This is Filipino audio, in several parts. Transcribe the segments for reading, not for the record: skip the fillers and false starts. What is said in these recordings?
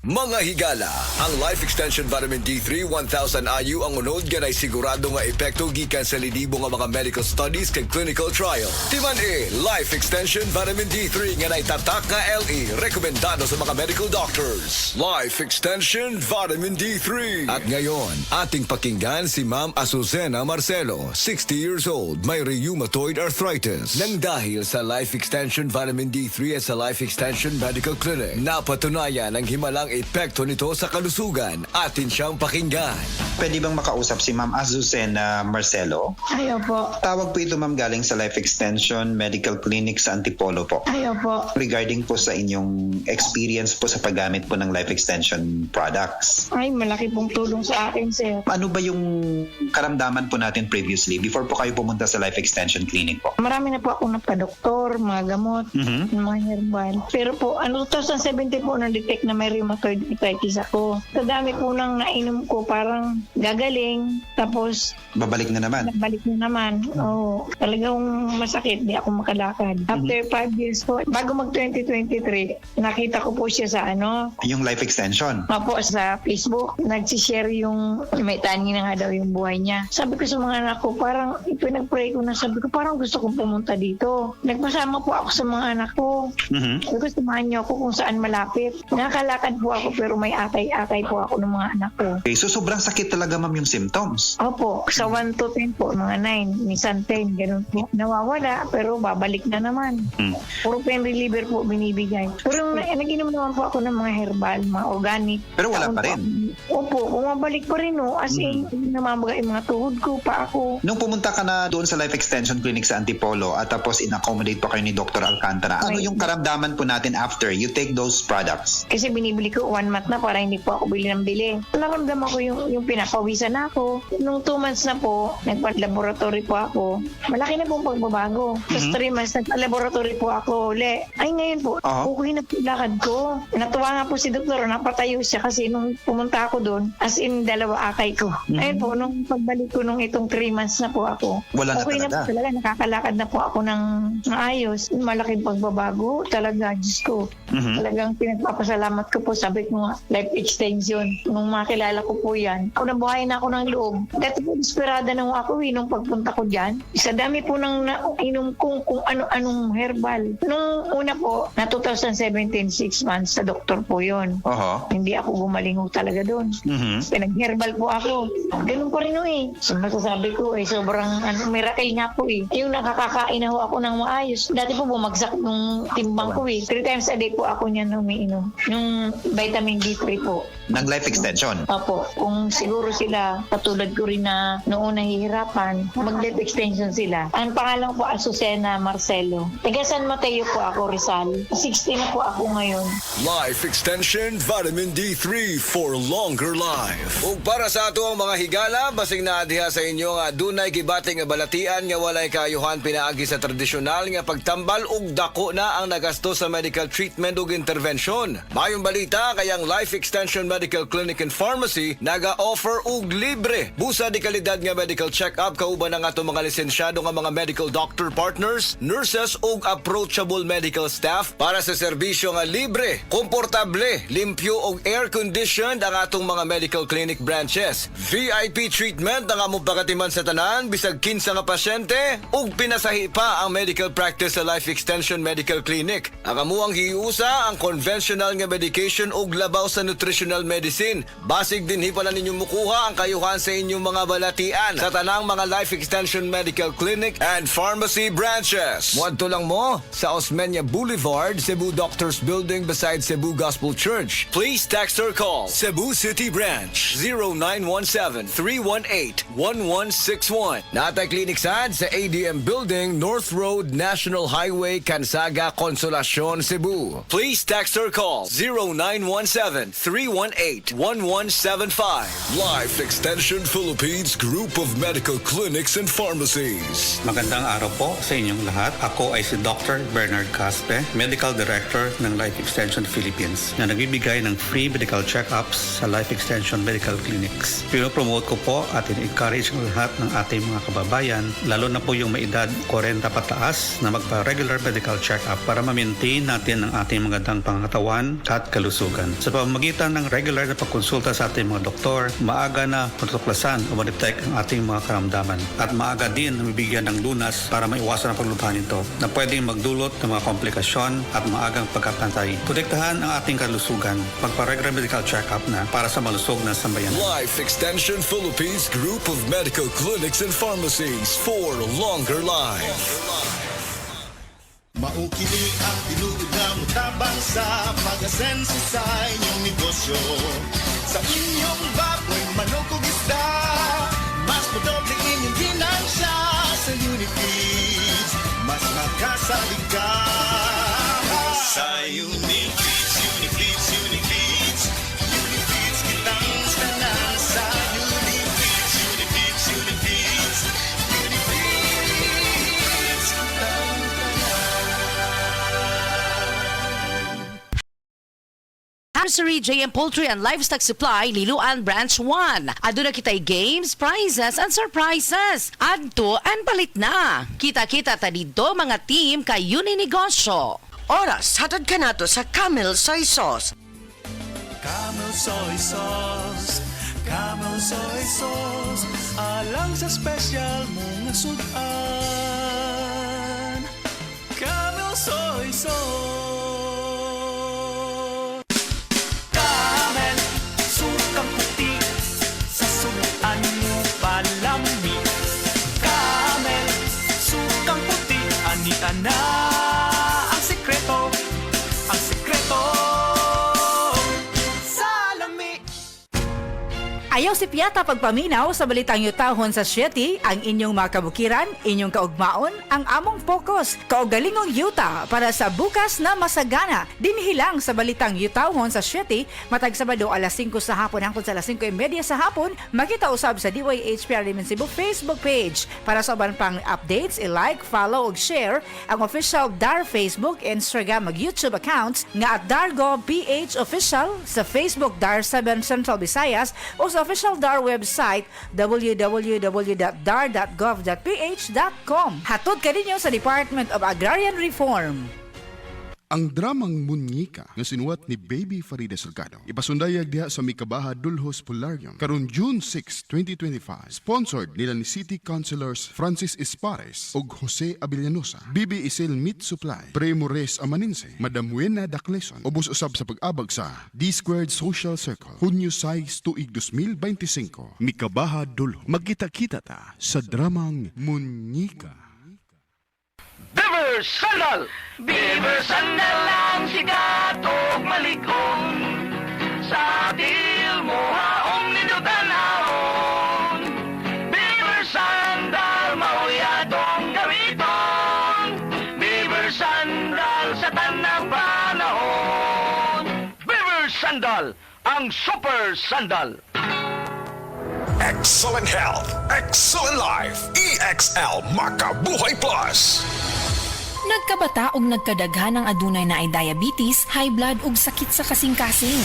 Mga higala, ang Life Extension Vitamin D3 1000 IU ang unod ganay sigurado nga epekto gikan sa lidibo nga mga medical studies kag clinical trial. Timan Life Extension Vitamin D3 nga tatak nga LE rekomendado sa mga medical doctors. Life Extension Vitamin D3. At ngayon, ating pakinggan si Ma'am Azucena Marcelo, 60 years old, may rheumatoid arthritis. Nang dahil sa Life Extension Vitamin D3 at sa Life Extension Medical Clinic, napatunayan ang himalang epekto nito sa kalusugan. Atin siyang pakinggan. Pwede bang makausap si Ma'am Azucena Marcelo? Ayaw po. Tawag po ito ma'am galing sa Life Extension Medical Clinic sa Antipolo po. Ayaw po. Regarding po sa inyong experience po sa paggamit po ng Life Extension products. Ay, malaki pong tulong sa akin, sir. Ano ba yung karamdaman po natin previously before po kayo pumunta sa Life Extension Clinic po? Marami na po akong napadoktor, mga gamot, mga herbal. Pero po, 2017 po na-detect na may rheumatoid arthritis ako. Sa dami po nang nainom ko, parang gagaling. Tapos, Babalik na naman. balik na naman. Oo, talagang masakit. Di ako makalakad. After 5 years po, bago mag-2023, nakita ko po siya sa Yung Life Extension. Opo, sa Facebook, nagsishare yung may tani na nga daw yung buhay niya. Sabi ko sa mga anak ko, parang ipinag-pray ko na sabi ko, parang gusto kong pumunta dito. Nagpasama po ako sa mga anak ko. Sabi ko, samahan niyo ako kung saan malapit. Nakakalakad po ako pero may atay-atay po ako ng mga anak ko. Okay, so sobrang sakit talaga ma'am yung symptoms. Opo, sa 1 to 10 po, mga 9, minsan 10, ganun po. Nawawala, pero babalik na naman. Puro pain reliever po binibigay. Pero nag-inom naman po ako ng mga herbal, mga organic. Pero wala pa rin. Opo, bumabalik pa rin as in, namamaga yung mga tuhod ko, pa ako. Nung pumunta ka na doon sa Life Extension Clinic sa Antipolo at tapos in-accommodate pa kayo ni Dr. Alcantara, ano yung karamdaman po natin after you take those products? Kasi binibili ko 1 month na para hindi po ako bili ng bili. Naramdaman ko yung pinapawisan na ako. Nung 2 months na po, nagpa-laboratory po ako. Malaki na pong pagbabago. Tapos 3 months, nagpa-laboratory po ako uli. Ay ngayon po, okay na po yung lakad ko. Natuwa nga po si doktor, napatayo siya kasi nung pumunta ako doon, as in 2 akay ko. Ayun po, nung pagbalik ko nung itong 3 months na po ako, Wala na okay na po talaga. talaga. Nakakalakad na po ako ng maayos. Malaking pagbabago talaga, Diyos ko. Talagang pinagpapasalamat ko po. Sabi ko nga, life extension. Nung makilala ko po yan, ako nabuhay na ako ng loob. Dati po, desperada na ako nung pagpunta ko dyan. Sa dami po nang nainom kung ano-anong herbal. Nung una po, na 2017, 6 months, sa doktor po yon. Hindi ako gumaling ho talaga doon. Pinag-herbal po ako. Ganun pa rin So, masasabi ko sobrang miracle nga po Yung nakakakain na ho ako ng maayos. Dati po bumagsak nung timbang ko 3 times a day po ako niyan umiinom. Nung vitamin D3 po. Ng Life Extension? Opo. Kung siguro sila, katulad ko rin na noong nahihirapan, mag-life extension sila. Ang pangalan po, Azucena Marcelo. Taga San Mateo po ako, Rizal. 60 na po ako ngayon. Life Extension Vitamin D3 for longer life. Ug para sa ato ang mga higala, basig na diha sa inyo nga dunay gibating nga balatian nga walay kayuhan pinaagi sa tradisyonal nga pagtambal ug dako na ang nagasto sa medical treatment ug intervention. Mayong balita kayang Life Extension Medical Clinic and Pharmacy naga-offer og libre busa di kalidad nga medical check-up kauban ang ato mga lisensyado nga mga medical doctor partners, nurses ug approachable medical staff para sa serbisyo nga libre, komportable, limpyo ug air-conditioned ang atong mga medical clinic branches. VIP treatment ang among pagatiman sa tanan bisag kinsa nga pasyente ug pinasahi pa ang medical practice sa Life Extension Medical Clinic. Ang amuang hiusa ang conventional nga medication ug labaw sa nutritional medicine. Basig din hipa na ninyo mukuha ang kayuhan sa inyong mga balatian sa tanang mga Life Extension Medical Clinic and Pharmacy branches. Muadto lang mo sa Osmeña Boulevard, Cebu Doctors Building beside Cebu Gospel Church. Please text or call Cebu City Branch 0917-318-1161. Natay Clinic sad sa ADM Building, North Road, National Highway, Cansaga, Consolacion, Cebu. Please text or call 0917-318-1175. Life Extension Philippines Group of Medical Clinics and Pharmacies. Magandang araw po sa inyong lahat. Ako ay si Dr. Bernard Caspe, Medical Director ng Life Extension Philippines na nagbibigay ng free medical check-ups sa Life Extension Medical Clinics. Pinopromote ko po at in-encourage ang lahat ng ating mga kababayan, lalo na po yung may edad 40 pataas na magpa-regular medical check-up para ma-maintain natin ang ating magandang pangatawan at kalusugan. kalusugan. Sa pamamagitan ng regular na pagkonsulta sa ating mga doktor, maaga na matutuklasan o ma-detect ang ating mga karamdaman. At maaga din na mabigyan ng lunas para maiwasan ang paglubhan nito na pwedeng magdulot ng mga komplikasyon at maagang pagkapantay. Protektahan ang ating kalusugan. Magpa-regular medical check-up na para sa malusog na sambayan. Life Extension Philippines Group of Medical Clinics and Pharmacies for longer life. Maukili ang tinuod na mutabang sa pag-asenso sa inyong negosyo. Sa inyong baboy, manok o isda, mas madoble inyong ginansya sa Unifeeds. Mas makasalig ka sa Unifeeds, Unifeeds, Unifeeds. Unifeeds kitang tanan sa Unifeeds, Unifeeds, Unifeeds. Unifeeds kitang Nursery, JM Poultry and Livestock Supply, Liloan Branch 1. Aduna kitay games, prizes, and surprises. Adto and palit na. Kita-kita ta dito mga team kayo ni negosyo. Oras, hatod ka nato sa Camel Soy Sauce. Camel Soy Sauce, Camel Soy Sauce, alang sa special mong sudan. Camel Soy Sauce. Camel, sukang puti, sa sudan mo palami. Camel, sukang puti, ani-ana, ang sekreto, ang sekreto. Ayaw si Piata pagpaminaw sa balitang yutahon sa Sieti, ang inyong mga kabukiran, inyong kaugmaon, ang among focus, kaugalingong yuta para sa bukas na masagana. Dinhilang sa balitang yutahon sa Sieti, matag Sabado alas 5 sa hapon hangtod sa alas 5:30 sa hapon, makita usab sa DYHPR Limen Cebu Facebook page. Para sa uban pang updates, i-like, follow ug share ang official DAR Facebook, Instagram ug YouTube accounts nga at DarGovPH Official sa Facebook DAR 7 Central Visayas o sa official DAR website www.dar.gov.ph.com. Hatod ka ninyo sa Department of Agrarian Reform. Ang dramang Muñeca nga sinuwat ni Baby Farida Salgado ipasundayag diha sa Mikabaha Dulhos Polarium karon June 6, 2025. Sponsored nila ni City Councilors Francis Espares ug Jose Abellanosa, Bibi Isil Meat Supply, Premores Amaninse, Madam Wena Dacleson, ubos usab sa pag-abag sa D-Squared Social Circle, Hunyo 6 tuig 2025. Mikabaha Dulhos. Magkita-kita ta sa dramang Muñeca. Beaver Sandal! Beaver Sandal ang sikat o malikong sa til mo haong ninutanahon. Beaver Sandal mauyadong gamiton. Beaver Sandal sa tanang panahon. Beaver Sandal ang super sandal. Excellent health, excellent life. EXL Makabuhay Plus. Nagkabata ug nagkadaghan ang adunay na ay diabetes, high blood ug sakit sa kasing-kasing.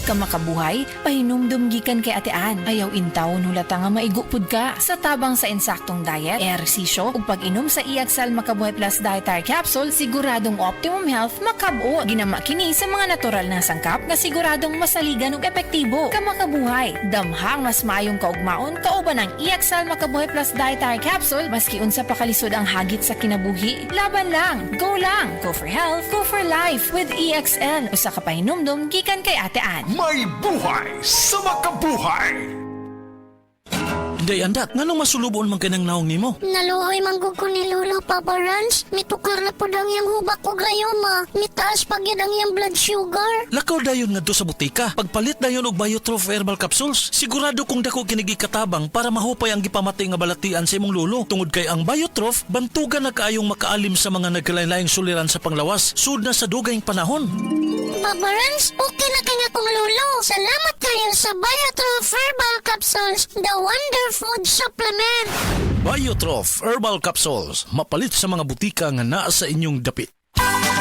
Kamakabuhay, pahinumdum gikan kay atean. Ayaw intaw hulata nga maigupod ka. Sa tabang sa insaktong diet, ehersisyo ug pag-inom sa EXL Makabuhay Plus Dietary Capsule, siguradong optimum health makabuo. Ginama kini sa mga natural na sangkap nga siguradong masaligan ug epektibo. Kamakabuhay, damhang mas maayong kaugmaon kauban ang EXL Makabuhay Plus Dietary Capsule maski unsa pa kalisod ang hagit sa kinabuhi. Laban lang, go for health, go for life with EXL. Usa ka pahinumdum gikan kay atean. May buhay sa makabuhay! Day andat, nganong masulubon man kanang naong nimo? Naluoy manggug ko ni Lolo, Papa Rans. Mitukar na po ang iyang hubak ko gayoma. Mitaas pag yan ang iyang blood sugar. Lakaw dayon nga do sa butika. Pagpalit dayon og Biotrof Herbal Capsules, sigurado kung dako kinigi katabang para mahupay ang gipamati nga balatian sa imong lolo. Tungod kay ang Biotrof, bantugan na kaayong makaalim sa mga nagkalain-laing suliran sa panglawas, sud na sa dugayng panahon. Papa Rans, okay na kanya kong lolo. Salamat kayo sa Biotrof Herbal Capsules, the wonder food supplement. Biotrof Herbal Capsules, mapalit sa mga butika nga naa sa inyong dapit.